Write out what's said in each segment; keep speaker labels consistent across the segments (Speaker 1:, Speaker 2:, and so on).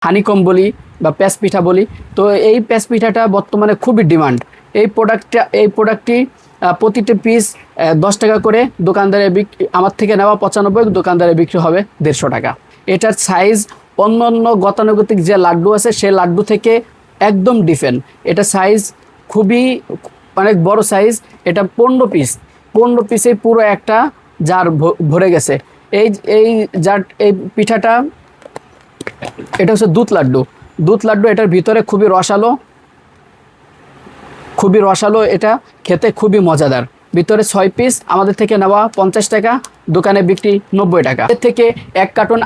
Speaker 1: Honeycomb বলি বা প্যাঁচ পিঠা বলি। তো এই প্যাঁচ পিঠাটা বর্তমানে খুবই ডিমান্ড। এই প্রোডাক্টটি প্রতিটি পিস 10 টাকা করে দোকানদারে বিক্রি, আমার থেকে নেওয়া 95, দোকানদারে বিক্রি হবে 150 টাকা। এটার সাইজ অন্য গতানুগতিক যে লাড্ডু আছে সে লাড্ডু থেকে একদম ডিফারেন্ট। এটা সাইজ খুবই অনেক বড় সাইজ। এটা 15 পিসে পুরো একটা জার ভরে গেছে। এই এই জার এই পিঠাটা, এটা হচ্ছে দুধ লাড্ডু। এটার ভিতরে খুবই রসালো, এটা খেতে খুবই মজাদার। ভিতরে 6 পিস, আমাদের থেকে নেওয়া 50 টাকা, দোকানে বিক্রি 90 টাকা। এর থেকে 1 কার্টন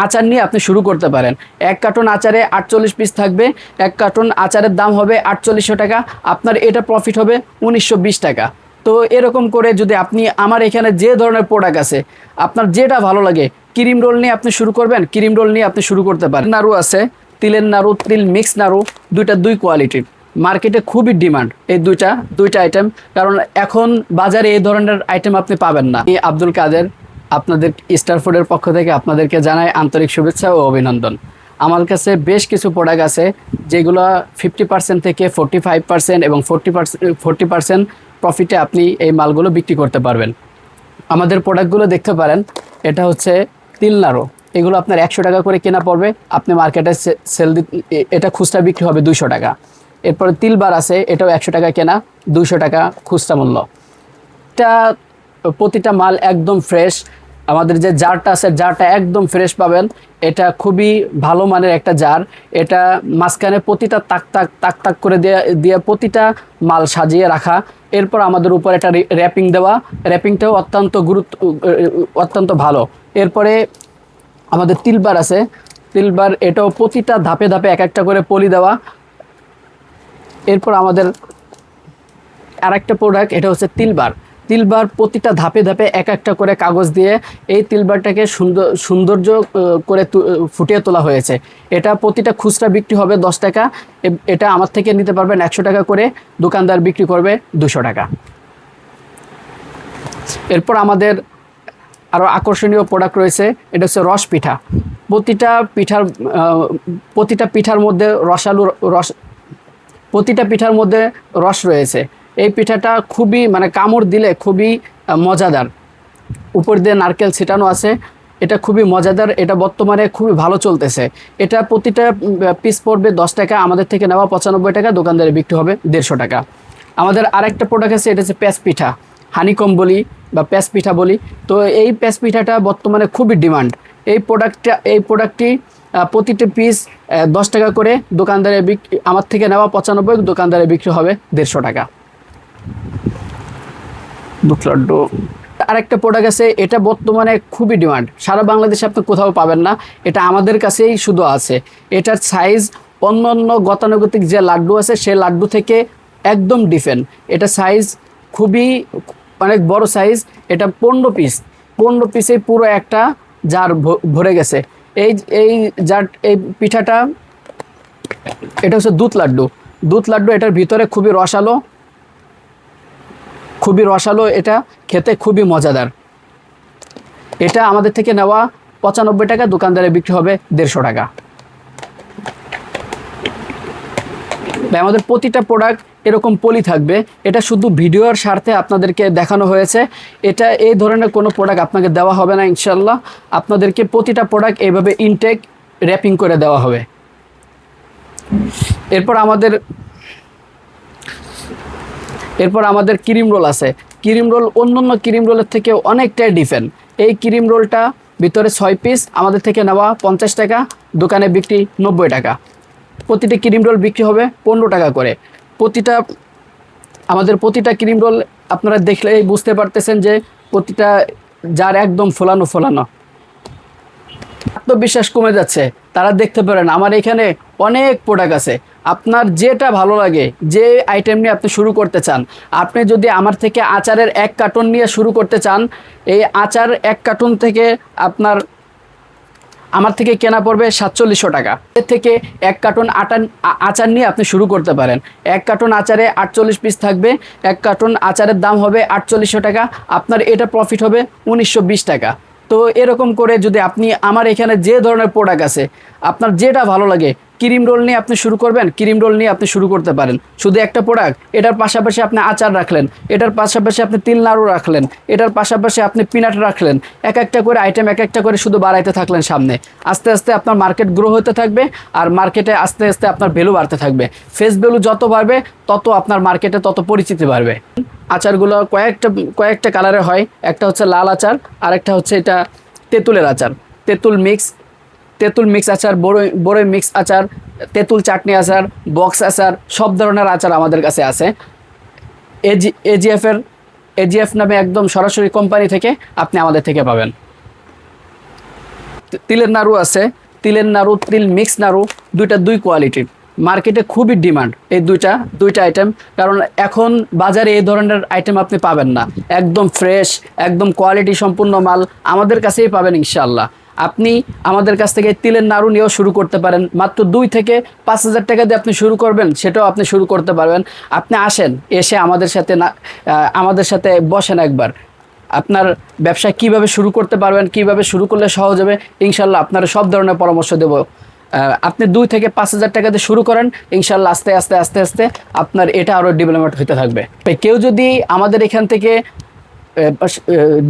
Speaker 1: আচার নিয়ে আপনি শুরু করতে পারেন। 1 কার্টন আচারে 48 পিস থাকবে। 1 কার্টন আচারের দাম হবে 4800 টাকা। আপনার এটা প্রফিট হবে 1920 টাকা। তো এরকম করে যদি আপনি আমার এখানে যে ধরনের প্রোডাক্ট আছে, আপনার যেটা ভালো লাগে, ক্রিম রোল নিয়ে আপনি শুরু করবেন, ক্রিম রোল নিয়ে আপনি শুরু করতে পারেন। নাড়ু আছে, তিলের নাড়ু, তিল মিক্স নাড়ু, দুই কোয়ালিটির। মার্কেটে খুবই ডিমান্ড এই দুইটা আইটেম, কারণ এখন বাজারে এই ধরনের আইটেম আপনি পাবেন না। আমি আব্দুল কাদের, আপনাদের স্টার ফুডের পক্ষ থেকে আপনাদেরকে জানাই আন্তরিক শুভেচ্ছা ও অভিনন্দন। আমার কাছে বেশ কিছু প্রোডাক্ট আছে যেগুলো 50% থেকে 45% এবং 40% প্রফিটে আপনি এই মালগুলো বিক্রি করতে পারবেন। আমাদের প্রোডাক্টগুলো দেখতে পারেন। এটা হচ্ছে তিল নাড়ু, এগুলো আপনার 100 টাকা করে কেনা পড়বে, আপনি মার্কেটে সেল এটা খুচরা বিক্রি হবে 200 টাকা। এরপরে তিলবার আছে, এটাও 100 টাকা কেনা, 200 টাকা খুচরা মূল্য। এটা প্রতিটা মাল একদম ফ্রেশ। আমাদের যে জারটা আছে, জারটা একদম ফ্রেশ পাবেন। এটা খুবই ভালো মানের একটা জার। এটা মাঝখানে প্রতিটা তাক করে দিয়ে প্রতিটা মাল সাজিয়ে রাখা। এরপর আমাদের উপর একটা র্যাপিং দেওয়া, র্যাপিংটাও অত্যন্ত ভালো। এরপরে আমাদের তিলবার আছে, তিলবার এটাও প্রতিটা ধাপে ধাপে এক একটা করে পলি দেওয়া। এরপর আমাদের আরেকটা প্রোডাক্ট, এটা হচ্ছে তিলবার প্রতিটা ধাপে ধাপে এক একটা করে কাগজ দিয়ে এই তিলবারটাকে সৌন্দর্য করে ফুটিয়ে তোলা হয়েছে। এটা প্রতিটা খুচরা বিক্রি হবে 10 টাকা। এটা আমার থেকে নিতে পারবেন 100 টাকা করে, দোকানদার বিক্রি করবে 200 টাকা। এরপর আমাদের আরও আকর্ষণীয় প্রোডাক্ট রয়েছে, এটা হচ্ছে রস পিঠা। প্রতিটা পিঠার মধ্যে প্রতিটা পিঠার মধ্যে রস রয়েছে। এই পিঠাটা খুবই কামড় দিলে খুবই মজাদার। উপর দিয়ে নারকেল ছিটানো আছে, এটা খুবই মজাদার। এটা বর্তমানে খুবই ভালো চলতেছে। এটা প্রতিটা পিস পড়বে 10 টাকা, আমাদের থেকে নেওয়া 95 টাকা, দোকানদারে বিক্রি হবে 150 টাকা। আমাদের আরেকটা প্রোডাক্ট আছে, এটা হচ্ছে প্যাঁচ পিঠা, হানিকম বলি বা প্যাঁচ পিঠা বলি। তো এই প্যাঁচ পিঠাটা বর্তমানে খুবই ডিমান্ড। এই প্রোডাক্টটি প্রতিটি পিস 10 টাকা করে, দোকানদারে বিক্রি, আমার থেকে নেওয়া 95, দোকানদারে বিক্রি হবে 150 টাকা। লাড্ডু আরেকটা প্রোডাক্ট আছে, এটা বর্তমানে খুবই ডিমান্ড, সারা বাংলাদেশে আপনি কোথাও পাবেন না, এটা আমাদের কাছেই শুধু আছে। এটার সাইজ অন্য গতানুগতিক যে লাড্ডু আছে সে লাড্ডু থেকে একদম ডিফারেন্ট। এটা সাইজ খুবই অনেক বড় সাইজ। এটা 15 পিসে পুরো একটা জার ভরে গেছে। এই এই পিঠাটা, এটা হচ্ছে দুধ লাড্ডু। এটার ভিতরে খুবই রসালো, এটা খেতে খুবই মজাদার। এটা আমাদের থেকে নেওয়া 95 টাকা, দোকানদারে বিক্রি হবে 150 টাকা। আমাদের প্রতিটা প্রোডাক্ট এরকম পলি থাকবে। এটা শুধু ভিডিওর স্বার্থে আপনাদেরকে দেখানো হয়েছে। এটা এই ধরনের কোনো প্রোডাক্ট আপনাকে দেওয়া হবে না ইনশাল্লাহ। আপনাদেরকে প্রতিটা প্রোডাক্ট এইভাবে ইনটেক র্যাপিং করে দেওয়া হবে। এরপর আমাদের ক্রিম রোল আছে। ক্রিম রোল অন্য ক্রিম রোলের থেকে অনেকটাই ডিফারেন্ট। এই ক্রিম রোলটা ভিতরে 6 পিস, আমাদের থেকে নেওয়া 50 টাকা, দোকানে বিক্রি 90 টাকা। প্রতিটি ক্রিম রোল বিক্রি হবে 15 টাকা করে। আমাদের প্রতিটা ক্রিম রোল আপনারা দেখলেই বুঝতে পারতেছেন যে প্রতিটা জার একদম ফোলানো। আত্মবিশ্বাস কমে যাচ্ছে, তারা দেখতে পারেন আমার এখানে অনেক প্রোডাক্ট আছে। আপনার যেটা ভালো লাগে, যে আইটেম নিয়ে আপনি শুরু করতে চান, আপনি যদি আমার থেকে আচারের 1 কার্টন নিয়ে শুরু করতে চান, এই আচার 1 কার্টন থেকে আপনার আমার থেকে কেনা পড়বে 4700 টাকা। এর থেকে 1 কার্টন আচার নিয়ে আপনি শুরু করতে পারেন। 1 কার্টন আচারে 48 পিস থাকবে। 1 কার্টন আচারের দাম হবে 4800 টাকা। আপনার এটা প্রফিট হবে 1920 টাকা। তো এরকম করে যদি আপনি আমার এখানে যে ধরনের প্রোডাক্ট আছে, আপনার যেটা ভালো লাগে, ক্রিম রোল নিয়ে আপনি শুরু করবেন, ক্রিম রোল নিয়ে আপনি শুরু করতে পারেন। শুধু একটা প্রোডাক্ট, এটার পাশাপাশি আপনি আচার রাখলেন, এটার পাশাপাশি আপনি তিল নাড়ু রাখলেন, এটার পাশাপাশি আপনি পিনাট রাখলেন, এক একটা করে আইটেম এক একটা করে শুধু বাড়াইতে থাকলেন সামনে। আস্তে আস্তে আপনার মার্কেট গ্রো হতে থাকবে, আর মার্কেটে আস্তে আস্তে আপনার ভ্যালু বাড়তে থাকবে। ফেস ভ্যালু যত বাড়বে তত আপনার মার্কেটে তত পরিচিতি বাড়বে। আচারগুলো কয়েকটা কালারে হয়, একটা হচ্ছে লাল আচার, আর একটা হচ্ছে এটা তেঁতুলের আচার, তেঁতুল মিক্স আচার, বড়ই মিক্স আচার, তেঁতুল চাটনি আচার, বক্স আচার, সব ধরনের আচার আমাদের কাছে আছে। এজিএফ নামে একদম সরাসরি কোম্পানি থেকে আপনি আমাদের থেকে পাবেন। তিলের নাড়ু আছে, তিলের নাড়ু, তিল মিক্স নাড়ু, দুই কোয়ালিটির, মার্কেটে খুবই ডিমান্ড এই দুইটা আইটেম। কারণ এখন বাজারে এই ধরনের আইটেম আপনি পাবেন না, একদম ফ্রেশ, একদম কোয়ালিটি সম্পূর্ণ মাল আমাদের কাছেই পাবেন ইনশাআল্লাহ। আপনি আমাদের কাছ থেকে তিলের নাড়ু নিয়েও শুরু করতে পারেন, মাত্র 2 থেকে 5,000 টাকা দিয়ে আপনি শুরু করবেন, সেটাও আপনি শুরু করতে পারবেন। আপনি আসেন, এসে আমাদের সাথে বসেন একবার, আপনার ব্যবসা কিভাবে শুরু করতে পারবেন, কিভাবে শুরু করলে সহজ হবে, ইনশাল্লাহ আপনার সব ধরনের পরামর্শ দেব। আপনি 2 থেকে 5,000 টাকা দিয়ে শুরু করেন, ইনশাল্লাহ আস্তে আস্তে আপনার এটা আরও ডেভেলপমেন্ট হতে থাকবে। কেউ যদি আমাদের এখান থেকে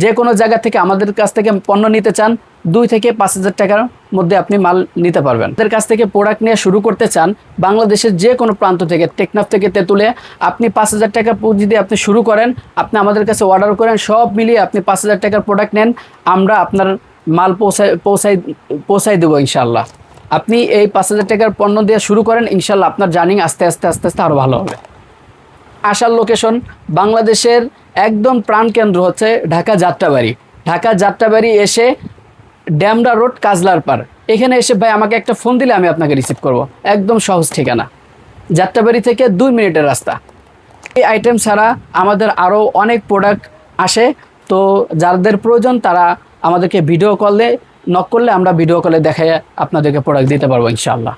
Speaker 1: যে কোনো জায়গা থেকে আমাদের কাছ থেকে পণ্য নিতে চান, 2 থেকে 5,000 টাকার মধ্যে আপনি মাল নিতে পারবেন। আমাদের কাছ থেকে প্রোডাক্ট নিয়ে শুরু করতে চান, বাংলাদেশের যে কোনো প্রান্ত থেকে, টেকনাফ থেকে তেঁতুলে, আপনি 5,000 টাকা পুঁজি দিয়ে আপনি শুরু করেন, আপনি আমাদের কাছে অর্ডার করেন, সব মিলিয়ে আপনি 5,000 টাকার প্রোডাক্ট নেন, আমরা আপনার মাল পৌঁছাই দেবো ইনশাআল্লাহ। আপনি এই 5,000 টাকার পণ্য দিয়ে শুরু করেন, ইনশাআল্লাহ আপনার জার্নি আস্তে আস্তে আরও ভালো হবে। আসার লোকেশন বাংলাদেশের একদম প্রাণকেন্দ্র হচ্ছে ঢাকা যাত্রাবাড়ি এসে ড্যামরা রোড, কাজলার পার, এখানে এসে ভাই আমাকে একটা ফোন দিলে আমি আপনাকে রিসিভ করব। একদম সহজ ঠিকানা, যাত্রাবাড়ি থেকে 2 মিনিটের রাস্তা। এই আইটেম ছাড়া আমাদের আরও অনেক প্রোডাক্ট আসে, তো যাদের প্রয়োজন তারা আমাদেরকে ভিডিও কলে নক করলে আমরা ভিডিও কলে দেখায় আপনাদেরকে প্রোডাক্ট দিতে পারবো ইনশাআল্লাহ।